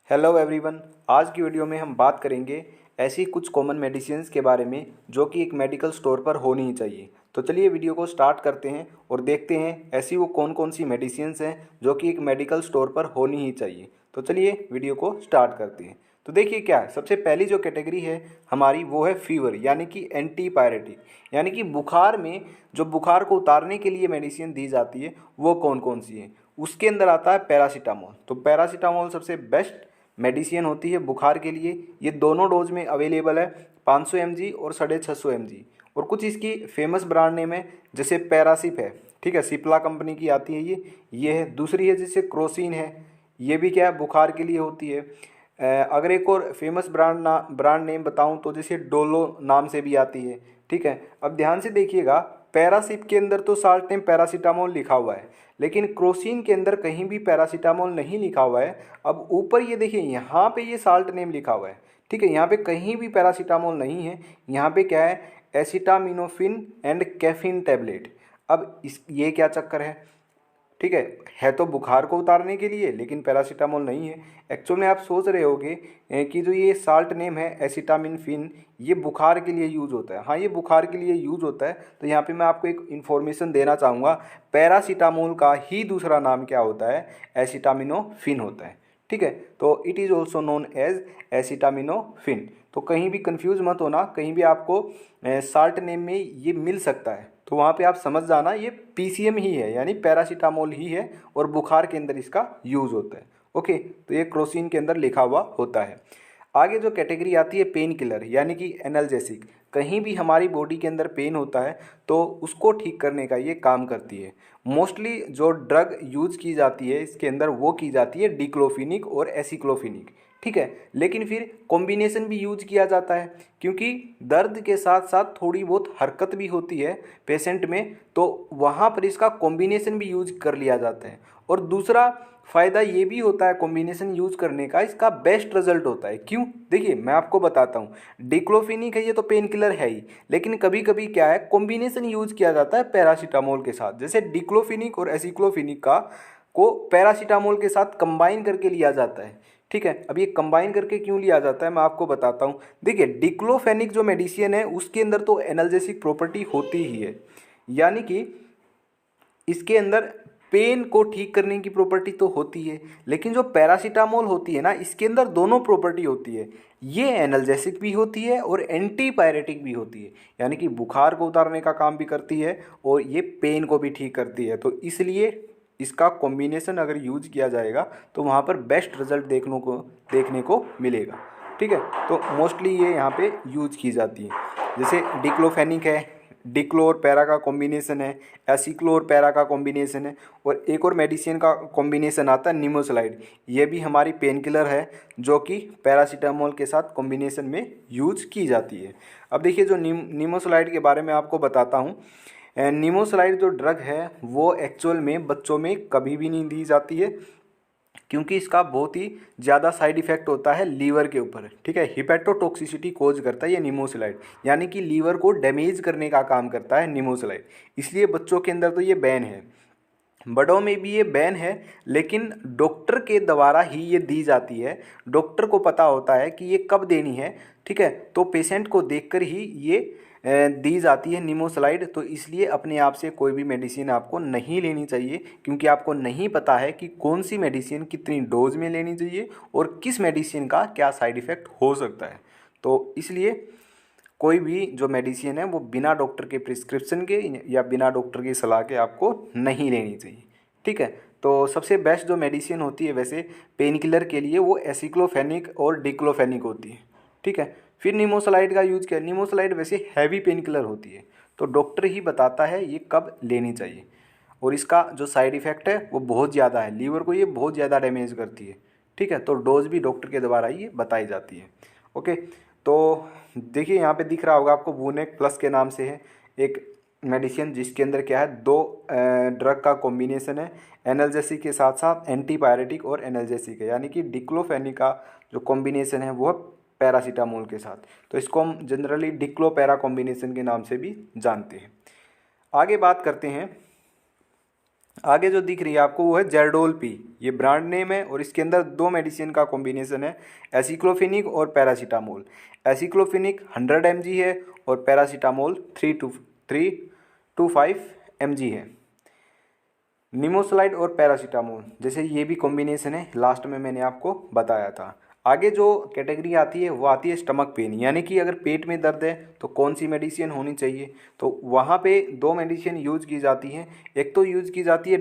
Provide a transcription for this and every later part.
Hello everyone. आज की video में हम बात करेंगे ऐसी कुछ कॉमन मेडिसिन्स के बारे में जो कि एक मेडिकल स्टोर पर होनी ही चाहिए। तो चलिए वीडियो को स्टार्ट करते हैं और देखते हैं ऐसी वो कौन कौन सी मेडिसिन्स हैं जो कि एक मेडिकल स्टोर पर होनी ही चाहिए। तो चलिए वीडियो को स्टार्ट करते हैं। तो देखिए क्या है, सबसे पहली जो कैटेगरी है हमारी वो है फीवर यानी कि एंटीपायरेटिक, यानी कि बुखार में जो बुखार को उतारने के लिए मेडिसिन दी जाती है वो कौन कौन सी है। उसके अंदर आता है पैरासीटामोल। तो पैरासीटामोल सबसे बेस्ट मेडिसिन होती है बुखार के लिए। ये दोनों डोज में अवेलेबल है, 500 mg और 650 mg। और कुछ इसकी फेमस ब्रांड नेम है, जैसे पैरासिप है, ठीक है, सिप्ला कंपनी की आती है ये है। दूसरी है जैसे क्रोसिन है, ये भी क्या है बुखार के लिए होती है। अगर एक और फेमस ब्रांड नेम बताऊं तो जैसे डोलो नाम से भी आती है, ठीक है। अब ध्यान से देखिएगा, पैरासिप के अंदर तो साल्ट नेम पैरासीटामोल लिखा हुआ है, लेकिन क्रोसिन के अंदर कहीं भी पैरासीटामोल नहीं लिखा हुआ है। अब ऊपर ये देखिए, यहाँ पे ये साल्ट नेम लिखा हुआ है, ठीक है, यहाँ पे कहीं भी पैरासीटामोल नहीं है। यहाँ पे क्या है, एसिटामिनोफिन एंड कैफीन टैबलेट। अब इस ये क्या चक्कर है, ठीक है तो बुखार को उतारने के लिए, लेकिन पैरासीटामोल नहीं है। एक्चुअल में आप सोच रहे होगे कि जो ये साल्ट नेम है एसिटामिनोफिन, ये बुखार के लिए यूज़ होता है। हाँ, ये बुखार के लिए यूज़ होता है। तो यहाँ पे मैं आपको एक इन्फॉर्मेशन देना चाहूँगा, पैरासीटामोल का ही दूसरा नाम क्या होता है, एसिटामिनोफिन होता है, ठीक है। तो it is also known as acetaminophen. तो कहीं भी कंफ्यूज मत होना, कहीं भी आपको साल्ट नेम में ये मिल सकता है तो वहाँ पे आप समझ जाना ये पीसीएम ही है, यानी पैरासीटामोल ही है और बुखार के अंदर इसका यूज़ होता है। ओके, तो ये क्रोसिन के अंदर लिखा हुआ होता है। आगे जो कैटेगरी आती है पेन किलर यानी कि एनाल्जेसिक। कहीं भी हमारी बॉडी के अंदर पेन होता है तो उसको ठीक करने का ये काम करती है। मोस्टली जो ड्रग यूज की जाती है इसके अंदर वो की जाती है डिक्लोफिनिक और एसिक्लोफिनिक, ठीक है। लेकिन फिर कॉम्बिनेशन भी यूज किया जाता है, क्योंकि दर्द के साथ साथ थोड़ी बहुत हरकत भी होती है पेशेंट में, तो वहाँ पर इसका कॉम्बिनेशन भी यूज कर लिया जाता है। और दूसरा फ़ायदा ये भी होता है कॉम्बिनेशन यूज करने का, इसका बेस्ट रिजल्ट होता है। क्यों, देखिए मैं आपको बताता हूँ। डिक्लोफिनिक है, ये तो पेन किलर है ही, लेकिन कभी कभी क्या है कॉम्बिनेशन यूज किया जाता है पैरासीटामोल के साथ। जैसे डिक्लोफिनिक और एसिक्लोफिनिक का को पैरासीटामोल के साथ कंबाइन करके लिया जाता है, ठीक है। अब ये कंबाइन करके क्यों लिया जाता है मैं आपको बताता हूँ। देखिए डिक्लोफेनिक जो मेडिसिन है उसके अंदर तो एनाल्जेसिक प्रॉपर्टी होती ही है, यानी कि इसके अंदर पेन को ठीक करने की प्रॉपर्टी तो होती है, लेकिन जो पैरासीटामोल होती है ना, इसके अंदर दोनों प्रॉपर्टी होती है। ये एनाल्जेसिक भी होती है और एंटीपायरेटिक भी होती है, यानी कि बुखार को उतारने का काम भी करती है और ये पेन को भी ठीक करती है। तो इसलिए इसका कॉम्बिनेशन अगर यूज किया जाएगा तो वहाँ पर बेस्ट रिजल्ट देखने को मिलेगा, ठीक है। तो मोस्टली ये यहाँ पे यूज की जाती है। जैसे डिक्लोफेनिक है, डिक्लोर पैरा का कॉम्बिनेशन है, एसिक्लोर पैरा का कॉम्बिनेशन है, और एक और मेडिसिन का कॉम्बिनेशन आता है निमोसलाइड। ये भी हमारी पेन किलर है जो कि पैरासीटामोल के साथ कॉम्बिनेशन में यूज की जाती है। अब देखिए जो निमोसलाइड के बारे में आपको बताता हूँ। निमोसलाइड जो ड्रग है वो एक्चुअल में बच्चों में कभी भी नहीं दी जाती है, क्योंकि इसका बहुत ही ज़्यादा साइड इफेक्ट होता है लीवर के ऊपर, ठीक है। हिपेटोटॉक्सिसिटी कोज करता है ये निमोसलाइड, यानी कि लीवर को डैमेज करने का काम करता है निमोसलाइड। इसलिए बच्चों के अंदर तो ये बैन है, बड़ों में भी ये बैन है, लेकिन डॉक्टर के द्वारा ही ये दी जाती है। डॉक्टर को पता होता है कि ये कब देनी है, ठीक है, तो पेशेंट को देखकर ही ये दी जाती है निमोसलाइड। तो इसलिए अपने आप से कोई भी मेडिसिन आपको नहीं लेनी चाहिए, क्योंकि आपको नहीं पता है कि कौन सी मेडिसिन कितनी डोज में लेनी चाहिए और किस मेडिसिन का क्या साइड इफ़ेक्ट हो सकता है। तो इसलिए कोई भी जो मेडिसिन है वो बिना डॉक्टर के प्रिस्क्रिप्शन के या बिना डॉक्टर की सलाह के आपको नहीं लेनी चाहिए, ठीक है। तो सबसे बेस्ट जो मेडिसिन होती है वैसे पेन किलर के लिए वो एसिक्लोफेनिक और डिक्लोफेनिक होती है, ठीक है। फिर निमोसलाइड का यूज किया। निमोसलाइड वैसे हैवी पेन किलर होती है, तो डॉक्टर ही बताता है ये कब लेनी चाहिए, और इसका जो साइड इफ़ेक्ट है वो बहुत ज़्यादा है, लीवर को ये बहुत ज़्यादा डैमेज करती है, ठीक है। तो डोज भी डॉक्टर के द्वारा ही बताई जाती है। ओके, तो देखिए यहाँ पे दिख रहा होगा आपको, वूनेक प्लस के नाम से है एक मेडिसिन, जिसके अंदर क्या है दो ड्रग का कॉम्बिनेशन है। एनाल्जेसिक के साथ साथ एंटीपायरेटिक और एनाल्जेसिक है, यानी कि डिक्लोफेनिक का जो कॉम्बिनेशन है वो पैरासीटामोल के साथ। तो इसको हम जनरली डिक्लोपैरा कॉम्बिनेशन के नाम से भी जानते हैं। आगे बात करते हैं आगे जो दिख रही है आपको वो है जेरडोल पी, ये ब्रांड नेम है और इसके अंदर दो मेडिसिन का कॉम्बिनेशन है, एसिक्लोफिनिक और पैरासीटामोल। एसिक्लोफिनिक 100 mg है और पैरासीटामोल 3 to 5 mg है। निमोसलाइड और पैरासीटामोल जैसे ये भी कॉम्बिनेशन है, लास्ट में मैंने आपको बताया था। आगे जो कैटेगरी आती है वो आती है स्टमक पेन, यानी कि अगर पेट में दर्द है तो कौन सी मेडिसिन होनी चाहिए। तो वहाँ पे दो मेडिसिन यूज की जाती हैं, एक तो यूज की जाती है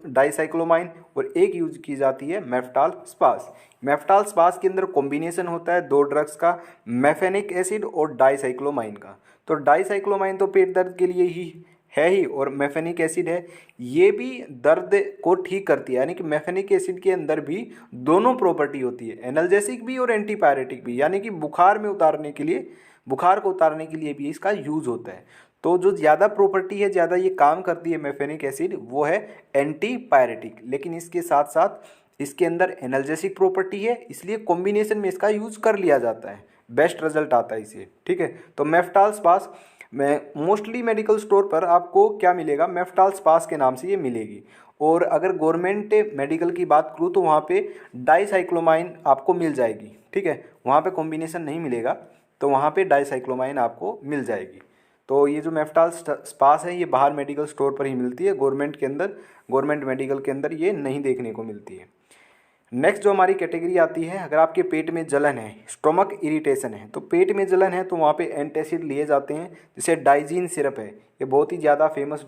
डाइसाइक्लोमाइन और एक यूज की जाती है मेफ्टाल स्पास। मेफ्टाल स्पास के अंदर कॉम्बिनेशन होता है दो ड्रग्स का, मेफेनिक एसिड और डाइसाइक्लोमाइन का। तो डाइसाइक्लोमाइन तो पेट दर्द के लिए ही है ही, और मेफेनिक एसिड है, ये भी दर्द को ठीक करती है। यानी कि मेफेनिक एसिड के अंदर भी दोनों प्रॉपर्टी होती है, एनाल्जेसिक भी और एंटीपायरेटिक भी, यानी कि बुखार में उतारने के लिए, बुखार को उतारने के लिए भी इसका यूज होता है। तो जो ज़्यादा प्रॉपर्टी है, ज़्यादा ये काम करती है मेफेनिक एसिड, वो है एंटीपायरेटिक। लेकिन इसके साथ साथ इसके अंदर एनाल्जेसिक प्रॉपर्टी है, इसलिए कॉम्बिनेशन में इसका यूज कर लिया जाता है, बेस्ट रिजल्ट आता है इसे। ठीक है, तो मेफ्टाल स्पास में मोस्टली मेडिकल स्टोर पर आपको क्या मिलेगा, मेफ्टाल स्पास के नाम से ये मिलेगी। और अगर गवर्नमेंट मेडिकल की बात करूँ तो वहाँ पे डाइसाइक्लोमाइन आपको मिल जाएगी। ठीक है, वहाँ पे कॉम्बिनेशन नहीं मिलेगा, तो वहाँ पे डाइसाइक्लोमाइन आपको मिल जाएगी। तो ये जो मेफ्टाल स्पास है ये बाहर मेडिकल स्टोर पर ही मिलती है, गवर्नमेंट के अंदर, गवर्नमेंट मेडिकल के अंदर ये नहीं देखने को मिलती है। नेक्स्ट जो हमारी कैटेगरी आती है, अगर आपके पेट में जलन है, स्टोमक इरिटेशन है, तो पेट में जलन है तो वहाँ पे एंटासिड लिए जाते हैं, जैसे डाइजीन सिरप है, ये बहुत ही ज़्यादा फेमस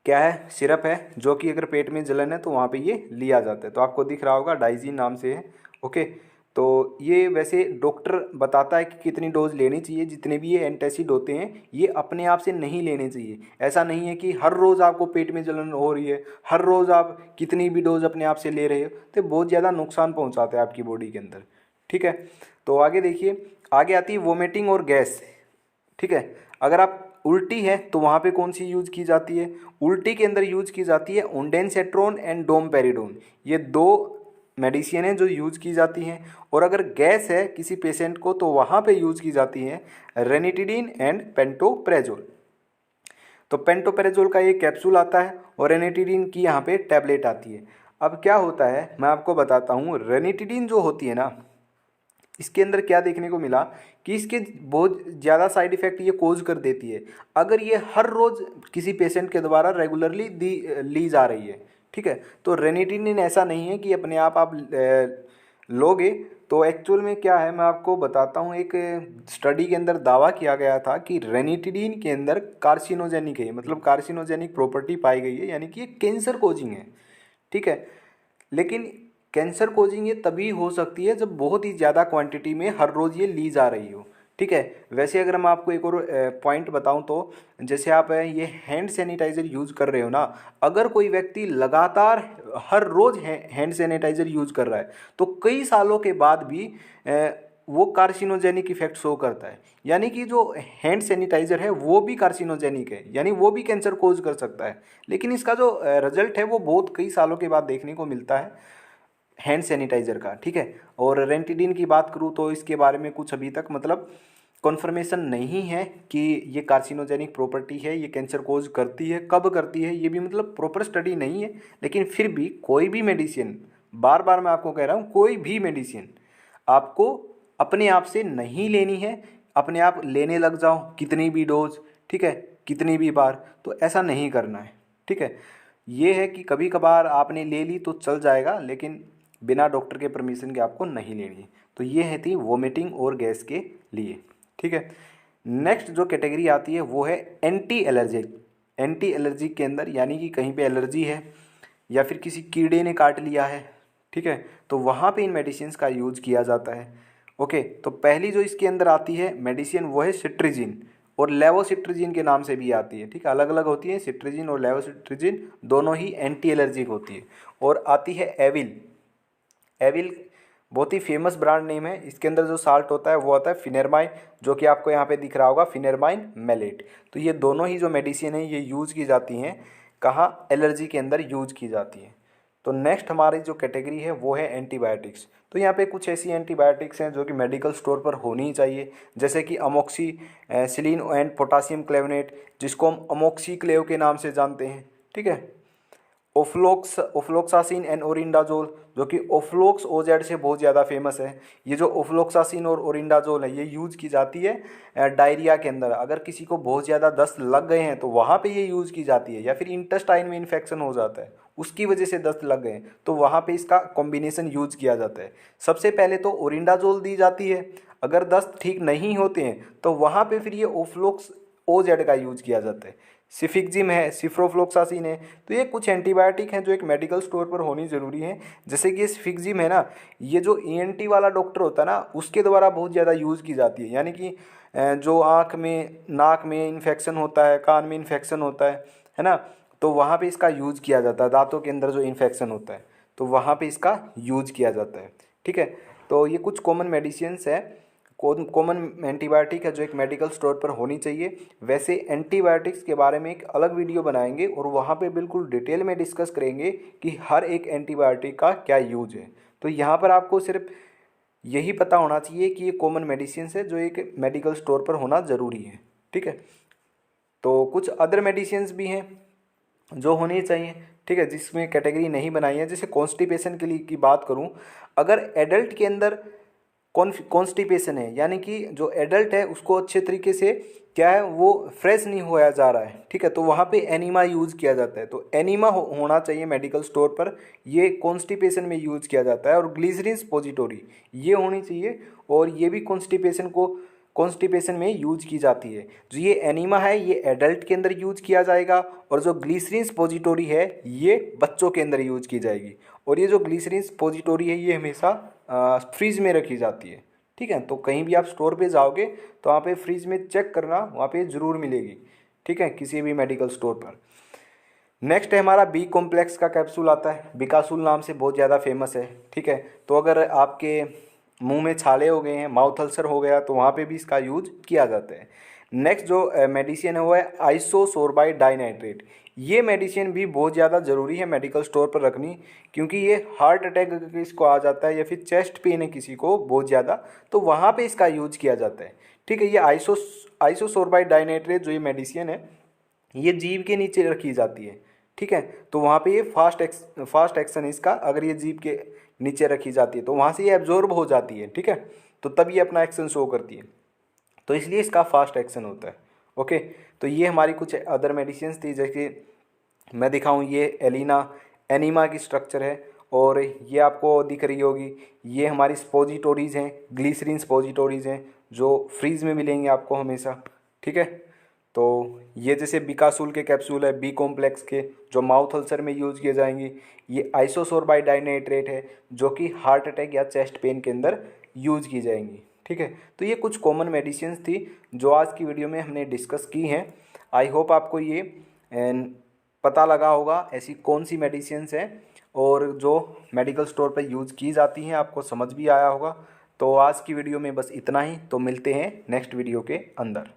क्या है, सिरप है, जो कि अगर पेट में जलन है तो वहाँ पे ये लिया जाता है। तो आपको दिख रहा होगा डाइजीन नाम से है। ओके, तो ये वैसे डॉक्टर बताता है कि कितनी डोज लेनी चाहिए, जितने भी ये एंटासिड होते हैं ये अपने आप से नहीं लेने चाहिए। ऐसा नहीं है कि हर रोज़ आपको पेट में जलन हो रही है, हर रोज़ आप कितनी भी डोज अपने आप से ले रहे हो, तो बहुत ज़्यादा नुकसान पहुँचाते हैं आपकी बॉडी के अंदर। ठीक है, तो आगे देखिए, आगे आती है वोमिटिंग और गैस। ठीक है, अगर आप उल्टी है तो वहाँ पे कौन सी यूज की जाती है, उल्टी के अंदर यूज की जाती है ओंडेनसेट्रोन एंड डोमपेरिडोन, ये दो मेडिसिन है जो यूज की जाती हैं। और अगर गैस है किसी पेशेंट को तो वहाँ पे यूज की जाती है रेनिटिडीन एंड पेंटोप्रेजोल। तो पेंटोप्रेजोल का ये कैप्सूल आता है और रेनिटिडीन की यहाँ पे टैबलेट आती है। अब क्या होता है मैं आपको बताता हूँ, रेनिटिडीन जो होती है ना, इसके अंदर क्या देखने को मिला कि इसके बहुत ज़्यादा साइड इफ़ेक्ट ये कोज कर देती है अगर ये हर रोज़ किसी पेशेंट के द्वारा रेगुलरली ली जा रही है। ठीक है, तो रेनिटिडीन ऐसा नहीं है कि अपने आप लोगे। तो एक्चुअल में क्या है मैं आपको बताता हूँ, एक स्टडी के अंदर दावा किया गया था कि रेनिटिडीन के अंदर कार्सिनोजेनिक है, मतलब कार्सिनोजेनिक प्रॉपर्टी पाई गई है, यानी कि ये कैंसर कोजिंग है। ठीक है, लेकिन कैंसर कोजिंग ये तभी हो सकती है जब बहुत ही ज़्यादा क्वांटिटी में हर रोज़ ये ली जा रही हो। ठीक है, वैसे अगर मैं आपको एक और पॉइंट बताऊं तो जैसे आप ये हैंड सैनिटाइज़र यूज़ कर रहे हो ना, अगर कोई व्यक्ति लगातार हर रोज़ हैंड सैनिटाइज़र यूज़ कर रहा है तो कई सालों के बाद भी वो कार्सिनोजेनिक इफेक्ट शो करता है। यानी कि जो हैंड सैनिटाइज़र है वो भी कार्सिनोजेनिक है, यानी वो भी कैंसर कोज कर सकता है। लेकिन इसका जो रिजल्ट है वो बहुत कई सालों के बाद देखने को मिलता है हैंड सैनिटाइज़र का। ठीक है, और रेनिटिडीन की बात करूँ तो इसके बारे में कुछ अभी तक मतलब कॉन्फर्मेशन नहीं है कि ये कार्सिनोजेनिक प्रॉपर्टी है, ये कैंसर कोज करती है, कब करती है, ये भी मतलब प्रॉपर स्टडी नहीं है। लेकिन फिर भी कोई भी मेडिसिन, बार बार मैं आपको कह रहा हूँ, कोई भी मेडिसिन आपको अपने आप से नहीं लेनी है, अपने आप लेने लग जाओ कितनी भी डोज, ठीक है, कितनी भी बार, तो ऐसा नहीं करना है। ठीक है, ये है कि कभी कभार आपने ले ली तो चल जाएगा, लेकिन बिना डॉक्टर के परमिशन के आपको नहीं लेनी। तो ये है थी वोमिटिंग और गैस के लिए। ठीक है, नेक्स्ट जो कैटेगरी आती है वो है एंटी एलर्जिक। एंटी एलर्जिक के अंदर यानी कि कहीं पे एलर्जी है या फिर किसी कीड़े ने काट लिया है, ठीक है, तो वहाँ पे इन मेडिसिन का यूज किया जाता है। ओके, तो पहली जो इसके अंदर आती है मेडिसिन वो है सिट्रिजिन और लेवोसिट्रिजिन के नाम से भी आती है। ठीक है, अलग अलग होती है, सिट्रिजिन और लेवोसिट्रिजिन दोनों ही एंटी एलर्जिक होती है। और आती है एविल। एविल बहुत ही फेमस ब्रांड नेम है, इसके अंदर जो साल्ट होता है वो होता है फिनेरमाइन, जो कि आपको यहाँ पे दिख रहा होगा फिनेरमाइन मेलेट। तो ये दोनों ही जो मेडिसिन है ये यूज़ की जाती हैं कहाँ, एलर्जी के अंदर यूज की जाती है। तो नेक्स्ट हमारी जो कैटेगरी है वो है एंटीबायोटिक्स। तो यहाँ पे कुछ ऐसी एंटीबायोटिक्स हैं जो कि मेडिकल स्टोर पर होनी ही चाहिए, जैसे कि अमोक्सी सिलिन एंड पोटासियम क्लेवनेट, जिसको हम अमोक्सी क्लेव के नाम से जानते हैं। ठीक है, ओफ्लोक्सासिन एंड ओरिंडाजोल, जो कि ओफ्लोक्स ओजेड से बहुत ज़्यादा फेमस है। ये जो ओफ्लोक्सासिन और ओरिंडाजोल है ये यूज़ की जाती है डायरिया के अंदर। अगर किसी को बहुत ज़्यादा दस्त लग गए हैं तो वहाँ पे ये यूज़ की जाती है, या फिर इंटेस्टाइन में इन्फेक्शन हो जाता है उसकी वजह से दस्त लग गए तो वहाँ पे इसका कॉम्बिनेशन यूज किया जाता है। सबसे पहले तो ओरिंडाजोल दी जाती है, अगर दस्त ठीक नहीं होते हैं तो वहाँ पे फिर ये ओफ्लोक्स ओजेड का यूज किया जाता है। सिफिक्जिम है, सिफ्रोफ्लोक्सासिन है, तो ये कुछ एंटीबायोटिक हैं जो एक मेडिकल स्टोर पर होनी ज़रूरी है। जैसे कि ये सिफिक्जिम है ना, ये जो ईएनटी वाला डॉक्टर होता है ना उसके द्वारा बहुत ज़्यादा यूज़ की जाती है। यानी कि जो आँख में नाक में इन्फेक्शन होता है, कान में इन्फेक्शन होता है ना, तो वहाँ पे इसका यूज़ किया जाता है। दांतों के अंदर जो इन्फेक्शन होता है तो वहाँ पे इसका यूज़ किया जाता है। ठीक है, तो ये कुछ कॉमन मेडिसिन्स है, कॉमन एंटीबायोटिक है जो एक मेडिकल स्टोर पर होनी चाहिए। वैसे एंटीबायोटिक्स के बारे में एक अलग वीडियो बनाएंगे और वहाँ पे बिल्कुल डिटेल में डिस्कस करेंगे कि हर एक एंटीबायोटिक का क्या यूज है। तो यहाँ पर आपको सिर्फ यही पता होना चाहिए कि ये कॉमन मेडिसिन्स है जो एक मेडिकल स्टोर पर होना ज़रूरी है। ठीक है, तो कुछ अदर मेडिसिन्स भी हैं जो होनी चाहिए। ठीक है, जिसमें कैटेगरी नहीं बनाई है। जैसे कॉन्स्टिपेशन के लिए की बात करूं, अगर एडल्ट के अंदर कॉन्स्टिपेशन है, यानी कि जो एडल्ट है उसको अच्छे तरीके से क्या है वो फ्रेश नहीं होया जा रहा है, ठीक है, तो वहाँ पे एनीमा यूज़ किया जाता है। तो एनीमा होना चाहिए मेडिकल स्टोर पर, ये कॉन्स्टिपेशन में यूज़ किया जाता है। और ग्लिसरीन सपोजिटोरी ये होनी चाहिए, और ये भी कॉन्स्टिपेशन में यूज की जाती है। जो ये एनीमा है ये एडल्ट के अंदर यूज किया जाएगा, और जो ग्लिसरीन सपोजिटोरी है ये बच्चों के अंदर यूज की जाएगी। और ये जो ग्लिसरीन सपोजिटोरी है ये हमेशा फ्रीज में रखी जाती है। ठीक है, तो कहीं भी आप स्टोर पे जाओगे तो वहाँ पे फ्रीज में चेक करना, वहाँ पे ज़रूर मिलेगी। ठीक है, किसी भी मेडिकल स्टोर पर। नेक्स्ट है हमारा बी कॉम्प्लेक्स का कैप्सूल आता है, बिकासूल नाम से बहुत ज़्यादा फेमस है। ठीक है, तो अगर आपके मुंह में छाले हो गए हैं, माउथ अल्सर हो गया, तो वहाँ पे भी इसका यूज किया जाता है। नेक्स्ट जो मेडिसिन है वो है आइसोसोर्बाइड डाइनाइट्रेट। ये मेडिसिन भी बहुत ज़्यादा ज़रूरी है मेडिकल स्टोर पर रखनी, क्योंकि ये हार्ट अटैक किसको आ जाता है या फिर चेस्ट पेन है किसी को बहुत ज़्यादा, तो वहाँ पे इसका यूज किया जाता है। ठीक है, ये आइसोसोर्बाइड डाइनाइट्रेट जो ये मेडिसिन है ये जीभ के नीचे रखी जाती है। ठीक है, तो वहाँ पे ये फास्ट एक्शन है इसका। अगर ये जीभ के नीचे रखी जाती है तो वहाँ से ये एब्जॉर्ब हो जाती है। ठीक है, तो तब ये अपना एक्शन शो करती है, तो इसलिए इसका फास्ट एक्शन होता है। ओके, तो ये हमारी कुछ अदर मेडिसिन थी। जैसे मैं दिखाऊं, ये एनीमा की स्ट्रक्चर है, और ये आपको दिख रही होगी, ये हमारी स्पोजिटोरीज़ हैं, ग्लिसरीन स्पोजिटोरीज़ हैं जो फ्रीज में मिलेंगे आपको हमेशा। ठीक है, तो ये जैसे बिकासूल के कैप्सूल है, बी कॉम्प्लेक्स के जो माउथ अल्सर में यूज़ किए जाएंगे। ये आइसोसोर्बाइड डाइनाइट्रेट है जो कि हार्ट अटैक या चेस्ट पेन के अंदर यूज़ की जाएंगी। ठीक है, तो ये कुछ कॉमन मेडिसिन थी जो आज की वीडियो में हमने डिस्कस की हैं। आई होप आपको ये पता लगा होगा ऐसी कौन सी मेडिसिन हैं और जो मेडिकल स्टोर पर यूज़ की जाती हैं, आपको समझ भी आया होगा। तो आज की वीडियो में बस इतना ही, तो मिलते हैं नेक्स्ट वीडियो के अंदर।